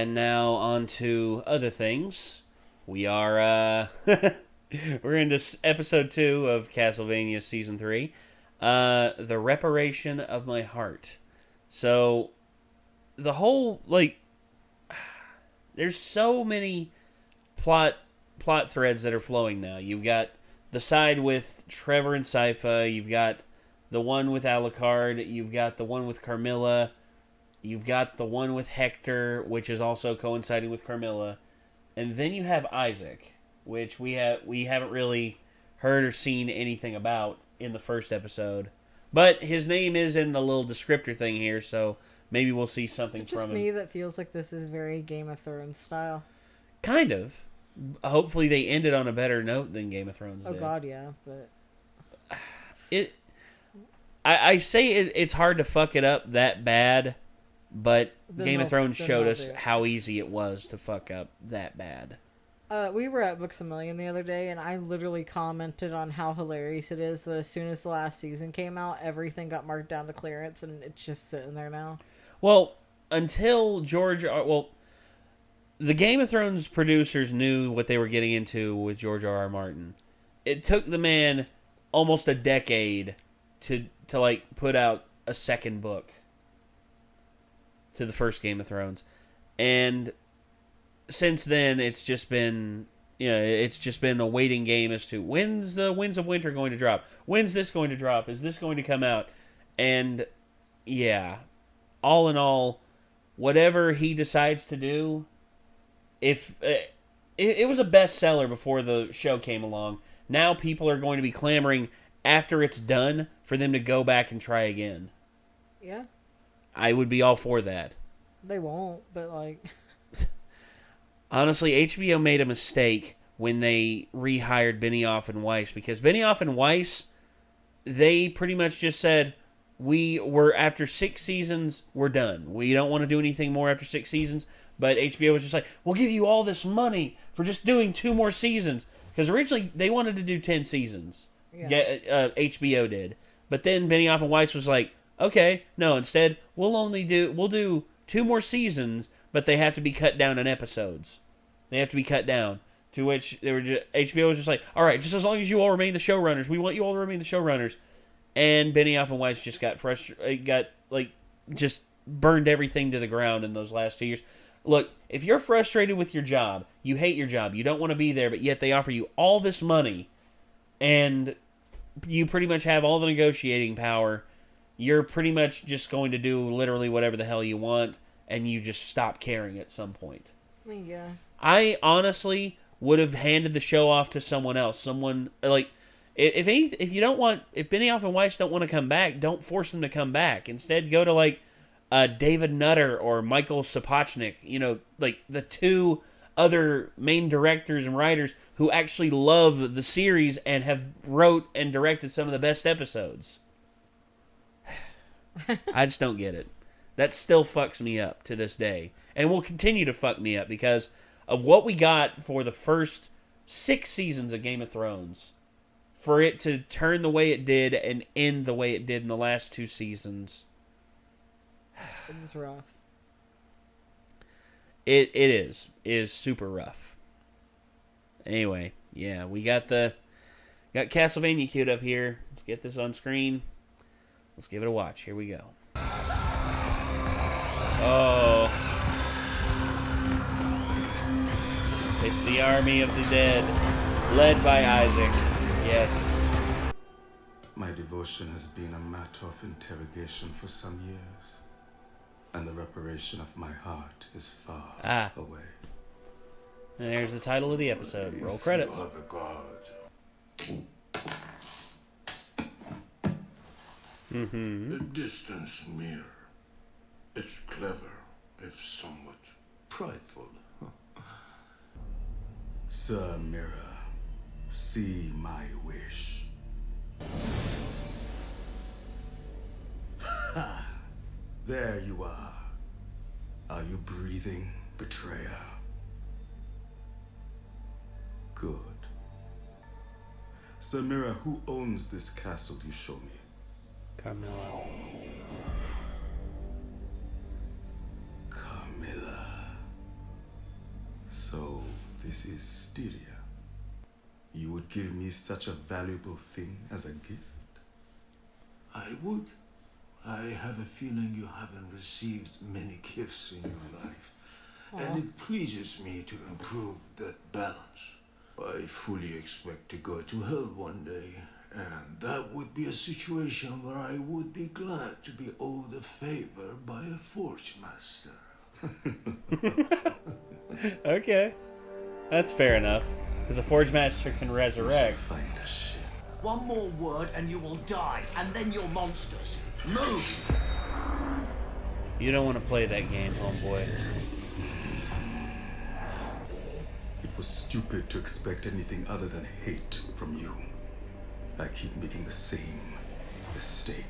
And now on to other things. We are, we're into episode 2 of Castlevania Season 3. The Reparation of My Heart. So, the whole, there's so many plot threads that are flowing now. You've got the side with Trevor and Sypha. You've got the one with Alucard. You've got the one with Carmilla. You've got the one with Hector, which is also coinciding with Carmilla. And then you have Isaac, which we haven't really heard or seen anything about in the first episode. But his name is in the little descriptor thing here, so maybe we'll see something from him. Is it just me that feels like this is very Game of Thrones style? Kind of. Hopefully they ended on a better note than Game of Thrones did. Oh god, yeah, but... I say it's hard to fuck it up that bad, but Game of Thrones showed us how easy it was to fuck up that bad. We were at Books A Million the other day, and I literally commented on how hilarious it is that as soon as the last season came out, everything got marked down to clearance, and it's just sitting there now. Well, until the Game of Thrones producers knew what they were getting into with George R.R. Martin. It took the man almost a decade to put out a second book to the first Game of Thrones. And since then, it's just been a waiting game as to when's the Winds of Winter going to drop? When's this going to drop? Is this going to come out? And, yeah, all in all, whatever he decides to do, if it was a bestseller before the show came along, now people are going to be clamoring after it's done for them to go back and try again. Yeah. I would be all for that. They won't, but honestly, HBO made a mistake when they rehired Benioff and Weiss, because Benioff and Weiss, they pretty much just said, after 6 seasons, we're done. We don't want to do anything more after 6 seasons. But HBO was just like, we'll give you all this money for just doing 2 more seasons. Because originally, they wanted to do 10 seasons. Yeah. HBO did. But then Benioff and Weiss was like, okay, no, instead, we'll do 2 more seasons, but they have to be cut down in episodes. They have to be cut down. To which HBO was just like, all right, just as long as you all remain the showrunners, we want you all to remain the showrunners. And Benioff and Weiss just got frustrated, just burned everything to the ground in those last 2 years. Look, if you're frustrated with your job, you hate your job, you don't want to be there, but yet they offer you all this money, and you pretty much have all the negotiating power, you're pretty much just going to do literally whatever the hell you want, and you just stop caring at some point. I mean, yeah. I honestly would have handed the show off to someone else. Someone, if Benioff and Weiss don't want to come back, don't force them to come back. Instead, go to, David Nutter or Michael Sapochnik, the 2 other main directors and writers who actually love the series and have wrote and directed some of the best episodes. I just don't get it. That still fucks me up to this day. And will continue to fuck me up because of what we got for the first 6 seasons of Game of Thrones. For it to turn the way it did and end the way it did in the last 2 seasons. It was rough. It is super rough. Anyway, yeah, we got Castlevania queued up here. Let's get this on screen. Let's give it a watch. Here we go. Oh. It's the army of the dead, led by Isaac. Yes. My devotion has been a matter of interrogation for some years. And the reparation of my heart is far away. And there's the title of the episode. Roll credits. The distance mirror. It's clever, if somewhat prideful. Sir Mirror, see my wish. Ha! There you are. Are you breathing, betrayer? Good. Sir Mirror, who owns this castle you show me? Carmilla. Carmilla. Mrs. Styria, you would give me such a valuable thing as a gift? I would. I have a feeling you haven't received many gifts in your life, and it pleases me to improve that balance. I fully expect to go to hell one day, and that would be a situation where I would be glad to be owed a favor by a Forge Master. Okay. That's fair enough. Because a Forge Master can resurrect. Find a ship. One more word and you will die, and then you're monsters. Move! You don't want to play that game, homeboy. It was stupid to expect anything other than hate from you. I keep making the same mistake.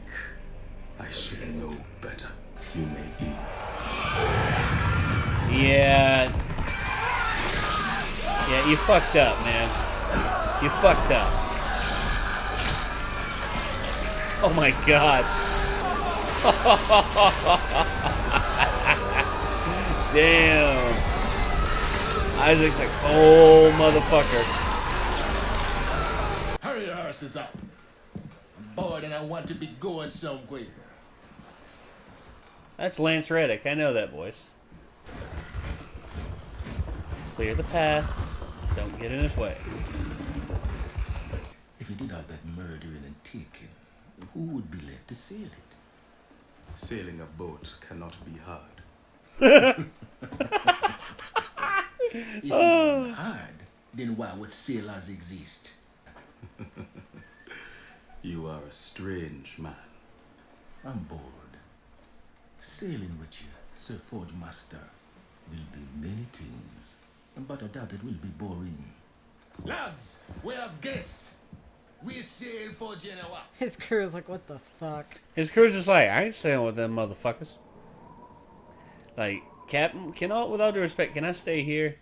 I should know better. You may be. Yeah. Yeah, you fucked up, man. You fucked up. Oh my god. Damn. Isaac's a cold motherfucker. Hurry your horses up. I'm bored and I want to be going somewhere. That's Lance Reddick. I know that voice. Clear the path. Don't get in his way. If you did all that murdering and taking, who would be left to sail it? Sailing a boat cannot be hard. If it were hard, then why would sailors exist? You are a strange man. I'm bored. Sailing with you, Sir Forge Master, will be many things, but I doubt it will be boring. Lads, we have guests. We sail for Genoa. His crew is like, what the fuck? His crew's just like, I ain't staying with them motherfuckers. Like, Captain, with all due respect, can I stay here?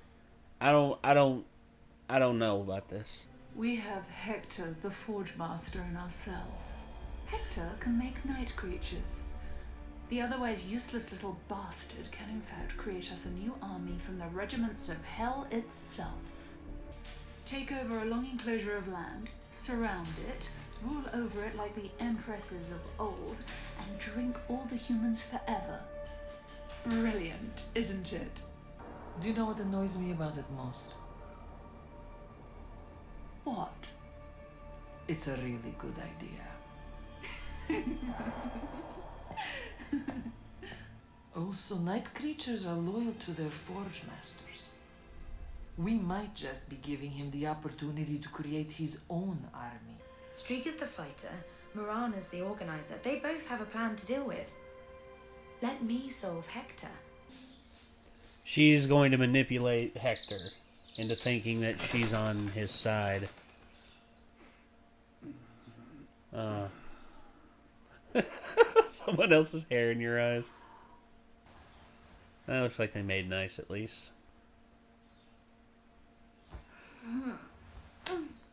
I don't know about this. We have Hector, the Forge Master, in our cells. Hector can make night creatures. The otherwise useless little bastard can in fact create us a new army from the regiments of hell itself. Take over a long enclosure of land, surround it, rule over it like the empresses of old, and drink all the humans forever. Brilliant, isn't it? Do you know what annoys me about it most? What? It's a really good idea. Also, night creatures are loyal to their Forge Masters. We might just be giving him the opportunity to create his own army. Streak is the fighter, Moran is the organizer. They both have a plan to deal with. Let me solve Hector. She's going to manipulate Hector into thinking that she's on his side. Someone else's hair in your eyes. That looks like they made nice, at least.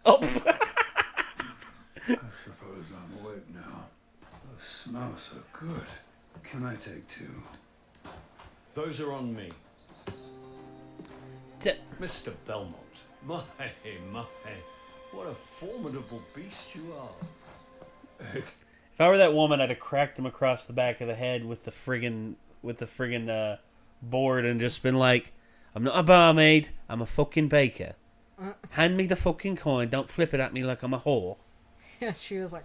Oh! I suppose I'm awake now. Those smells so good. Can I take two? Those are on me. Mr. Belmont. My, what a formidable beast you are. If I were that woman, I'd have cracked him across the back of the head with the friggin' board and just been like, I'm not a barmaid, I'm a fucking baker. Hand me the fucking coin, don't flip it at me like I'm a whore. Yeah, she was like,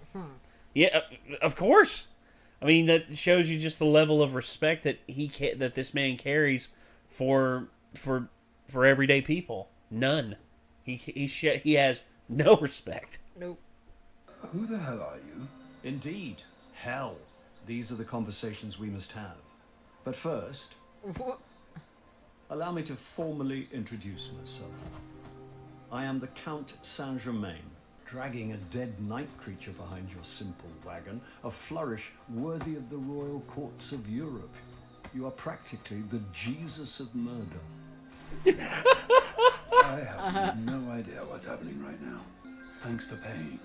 Yeah, of course. I mean, that shows you just the level of respect that that this man carries for everyday people. None. He has no respect. Nope. Who the hell are you? Indeed. Hell. These are the conversations we must have. But first, allow me to formally introduce myself. I am the Count Saint-Germain, dragging a dead night creature behind your simple wagon, a flourish worthy of the royal courts of Europe. You are practically the Jesus of murder. I have no idea what's happening right now. Thanks for paying.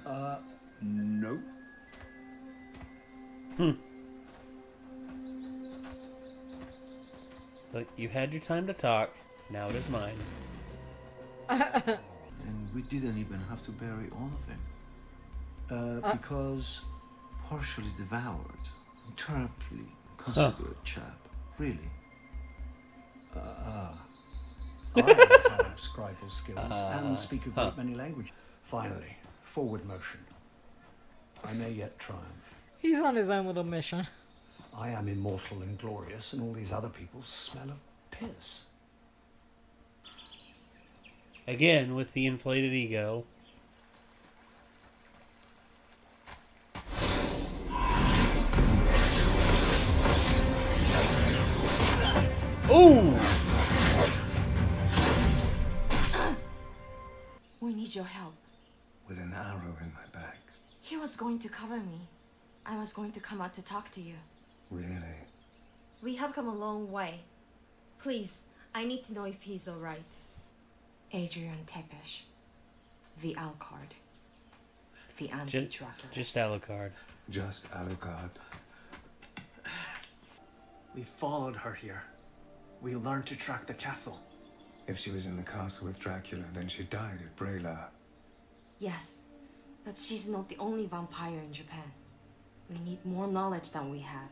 Nope. Look, you had your time to talk. Now it is mine. And we didn't even have to bury all of him. Because partially devoured. Terribly considerate chap. Really. I have scribal skills and speak a great many languages. Finally, forward motion. I may yet triumph. He's on his own little mission. I am immortal and glorious, and all these other people smell of piss. Again, with the inflated ego. Ooh! We need your help. With an arrow in my back. He was going to cover me. I was going to come out to talk to you. Really? We have come a long way. Please, I need to know if he's alright. Adrian Tepesh. The Alucard. The anti-Dracula. Just Alucard. Just Alucard. We followed her here. We learned to track the castle. If she was in the castle with Dracula, then she died at Brayla. Yes, but she's not the only vampire in Japan. We need more knowledge than we have.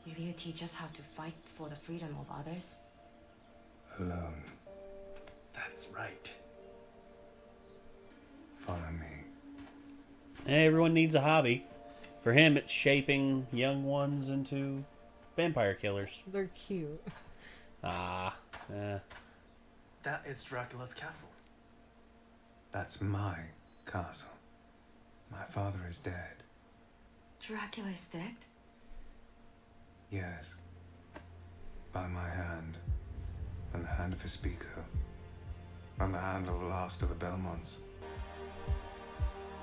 Will you teach us how to fight for the freedom of others? Alone. That's right. Follow me. Everyone needs a hobby. For him, it's shaping young ones into vampire killers. They're cute. That is Dracula's castle. That's my castle. My father is dead. Dracula's dead? Yes. By my hand. And the hand of his speaker. And the hand of the last of the Belmonts.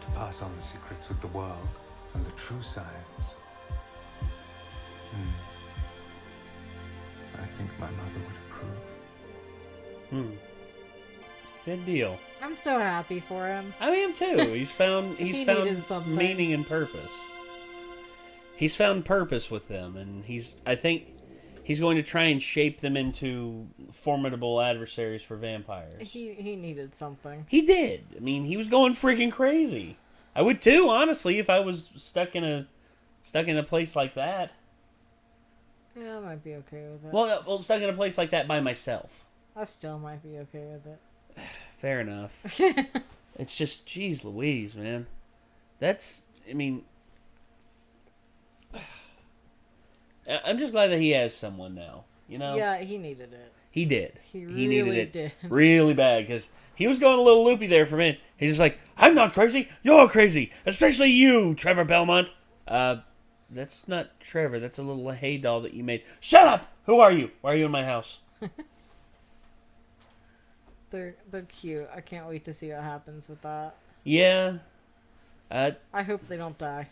To pass on the secrets of the world and the true science. I think my mother would approve. Good deal. I'm so happy for him. I am too. He's found needed something. meaning and purpose. He's found purpose with them, and I think he's going to try and shape them into formidable adversaries for vampires. He needed something. He did. I mean, he was going freaking crazy. I would too, honestly, if I was stuck in a place like that. Yeah, I might be okay with it. Well, stuck in a place like that by myself. I still might be okay with it. Fair enough. It's just, geez Louise, man. I'm just glad that he has someone now, you know? Yeah, he needed it. He did. He needed really it did. really bad, because he was going a little loopy there for a minute. He's just like, I'm not crazy, you're crazy, especially you, Trevor Belmont. That's not Trevor, that's a little hay doll that you made. Shut up! Who are you? Why are you in my house? They're cute. I can't wait to see what happens with that. Yeah. I hope they don't die.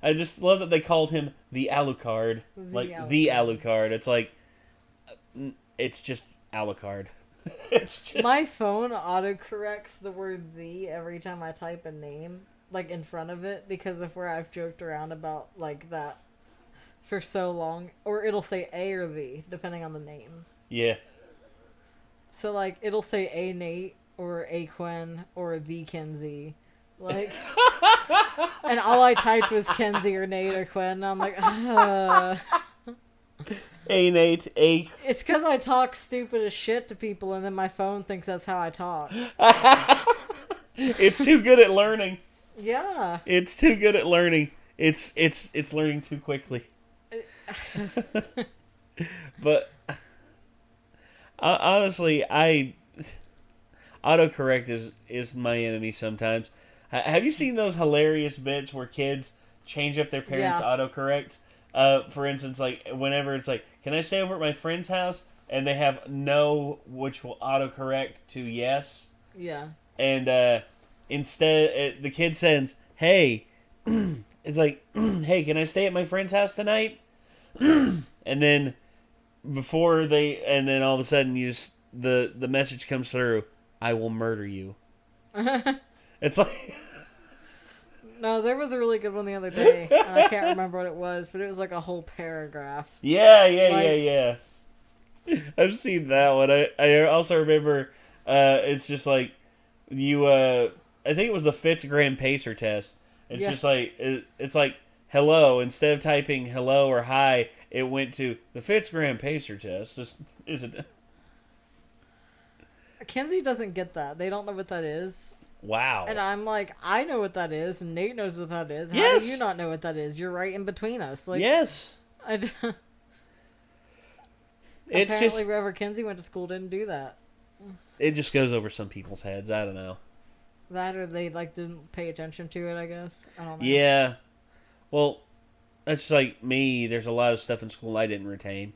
I just love that they called him the Alucard. The Alucard. It's like, it's just Alucard. It's just... My phone autocorrects the word "the" every time I type a name, like, in front of it, because of where I've joked around about, like, that for so long. Or it'll say A or the, depending on the name. Yeah. So, like, it'll say A Nate, or A Quinn, or the Kenzie. Like, and all I typed was Kenzie or Nate or Quinn. And I'm like, A Nate, A. It's because I talk stupid as shit to people, and then my phone thinks that's how I talk. It's too good at learning. Yeah. It's too good at learning. It's learning too quickly. But honestly, autocorrect is my enemy sometimes. Have you seen those hilarious bits where kids change up their parents' autocorrect? For instance, like, whenever it's like, can I stay over at my friend's house? And they have no, which will autocorrect to yes. Yeah. And instead, the kid sends, hey, it's like, hey, can I stay at my friend's house tonight? And then all of a sudden the message comes through, I will murder you. It's like... No, there was a really good one the other day, and I can't remember what it was, but it was like a whole paragraph. Yeah. I've seen that one. I also remember it's just like you I think it was the Fitzgraham Pacer test. It's just like it's like hello, instead of typing hello or hi, it went to the Fitzgraham Pacer test. Just is it Kenzie doesn't get that. They don't know what that is. Wow. And I'm like, I know what that is, and Nate knows what that is. How Yes. do you not know what that is? You're right in between us. Like, yes. It's apparently, just wherever Kenzie went to school didn't do that. it just goes over some people's heads. I don't know. That or they like didn't pay attention to it. I guess I don't know. Yeah. Well, that's just like me. There's a lot of stuff in school I didn't retain.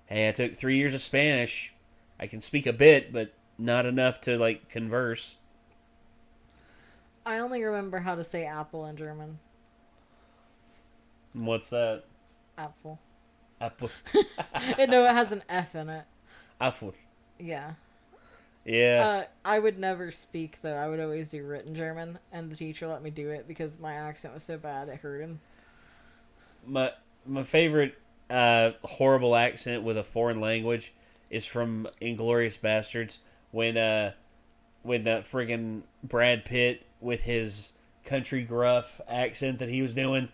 Hey, I took 3 years of Spanish. I can speak a bit, but not enough to like converse. I only remember how to say apple in German. What's that? Apple. Apple. No, it has an F in it. Apple. Yeah. Yeah. I would never speak though. I would always do written German, and the teacher let me do it because my accent was so bad it hurt him. My favorite horrible accent with a foreign language is from Inglourious Bastards when friggin' Brad Pitt with his country gruff accent that he was doing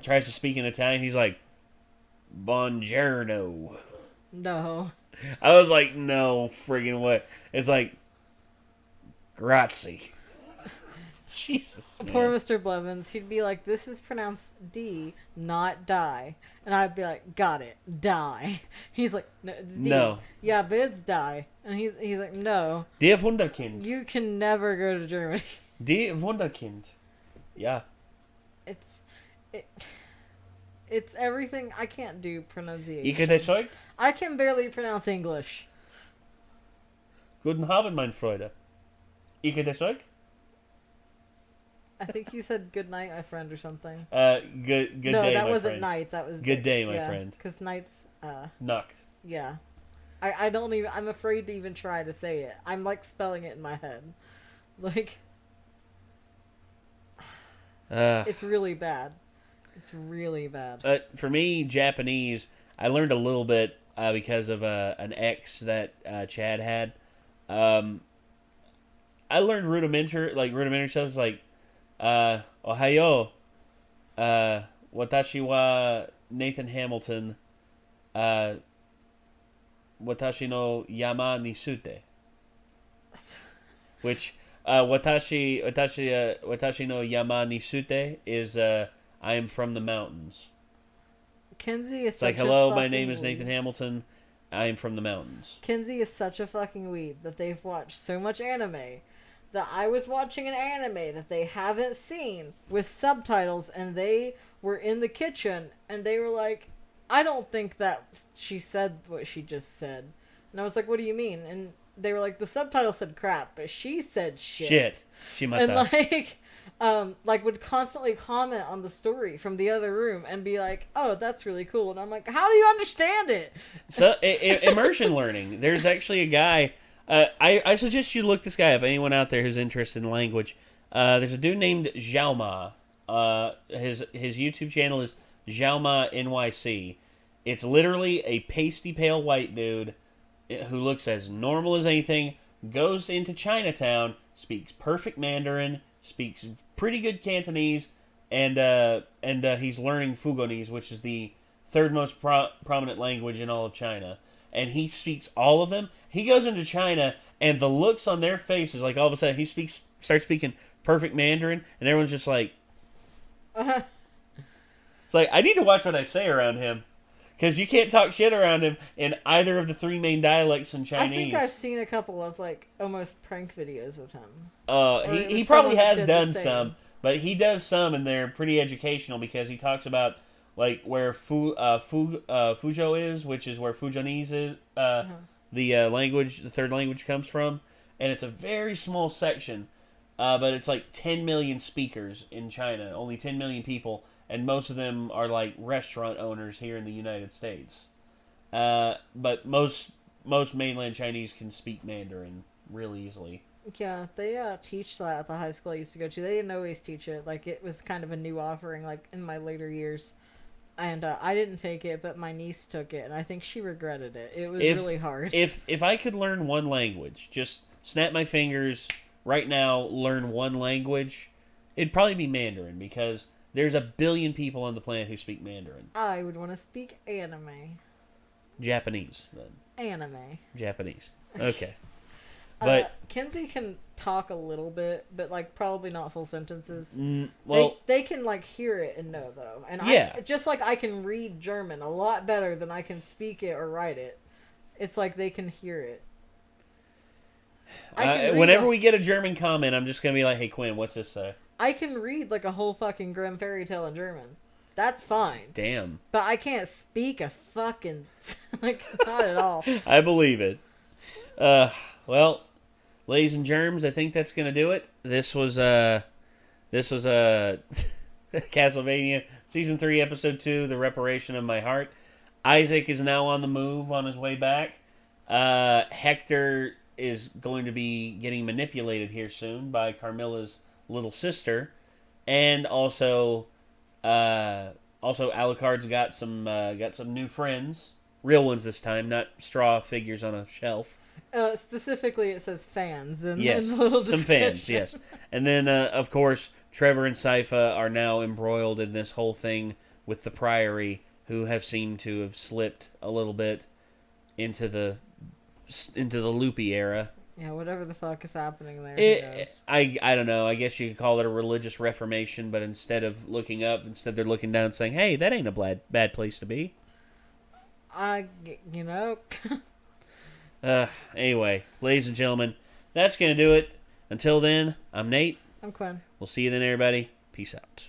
tries to speak in Italian. He's like, Buongiorno. No. I was like, no friggin' what? It's like, grazie. Jesus, man. Poor Mr. Blevins. He'd be like, this is pronounced D, not die. And I'd be like, got it, die. He's like, no, it's D. No. Yeah, but it's die. And he's like, no. Der Wunderkind. You can never go to Germany. Der Wunderkind. Yeah. It's everything. I can't do pronunciation. Ich das Zeug? I can barely pronounce English. Guten Abend, mein Freunde. Ich das Zeug? I think you said good night, my friend, or something. Good no, day, that my wasn't friend. night. That was good day, my friend. Because night's Nacht. Yeah, I don't even. I'm afraid to even try to say it. I'm like spelling it in my head, like. It's really bad. It's really bad. For me, Japanese, I learned a little bit because of an ex that Chad had. I learned rudimentary stuff like Ohayo, Watashi wa Nathan Hamilton, Watashi no Yama ni Sute, which Watashi no Yama ni Sute is I am from the mountains. Kenzie is it's like, hello, my name is Nathan Hamilton. I am from the mountains. Kenzie is such a fucking weeb that they've watched so much anime that I was watching an anime that they haven't seen with subtitles, and they were in the kitchen and they were like, I don't think that she said what she just said. And I was like, what do you mean? And they were like, the subtitle said crap, but she said shit. And like would constantly comment on the story from the other room and be like, oh, that's really cool. And I'm like, how do you understand it? So immersion learning. There's actually a guy. I suggest you look this guy up. Anyone out there who's interested in language. There's a dude named Xiaoma. His YouTube channel is Xiaoma NYC. It's literally a pasty pale white dude who looks as normal as anything, goes into Chinatown, speaks perfect Mandarin, speaks pretty good Cantonese, and he's learning Fugonese, which is the third most prominent language in all of China. And he speaks all of them. He goes into China, and the looks on their faces, like all of a sudden he starts speaking perfect Mandarin, and everyone's just like, It's like, I need to watch what I say around him. Because you can't talk shit around him in either of the three main dialects in Chinese. I think I've seen a couple of, like, almost prank videos with him. He probably has done some, but he does some, and they're pretty educational because he talks about, like, where Fuzhou is, which is where Fujonese is, the third language comes from. And it's a very small section, but it's like 10 million speakers in China, only 10 million people, and most of them are like restaurant owners here in the United States. But most mainland Chinese can speak Mandarin really easily. Yeah, they teach that at the high school I used to go to. They didn't always teach it. Like, it was kind of a new offering, like, in my later years. And I didn't take it, but my niece took it, and I think she regretted it. It was really hard. If I could learn one language, just snap my fingers right now, learn one language, it'd probably be Mandarin, because there's a billion people on the planet who speak Mandarin. I would want to speak anime. Japanese, then. Anime. Japanese. Okay. But Kenzie can talk a little bit, but like probably not full sentences. Well, they can like hear it and know though, and yeah. just like I can read German a lot better than I can speak it or write it. It's like they can hear it. Whenever we get a German comment, I'm just gonna be like, "Hey Quinn, what's this say?" I can read like a whole fucking Grimm fairy tale in German. That's fine. Damn. But I can't speak a fucking like not at all. I believe it. Well. Ladies and germs, I think that's gonna do it. This was Castlevania Season 3, Episode 2, The Reparation of My Heart. Isaac is now on the move on his way back. Hector is going to be getting manipulated here soon by Carmilla's little sister, and also Alucard's got some new friends, real ones this time, not straw figures on a shelf. Specifically, it says fans. And yes, a little some fans, yes. And then, of course, Trevor and Sypha are now embroiled in this whole thing with the Priory, who have seemed to have slipped a little bit into the loopy era. Yeah, whatever the fuck is happening there. I don't know. I guess you could call it a religious reformation, but instead of looking up, instead they're looking down and saying, hey, that ain't a bad place to be. Anyway, ladies and gentlemen, that's going to do it. Until then, I'm Nate. I'm Quinn. We'll see you then, everybody. Peace out.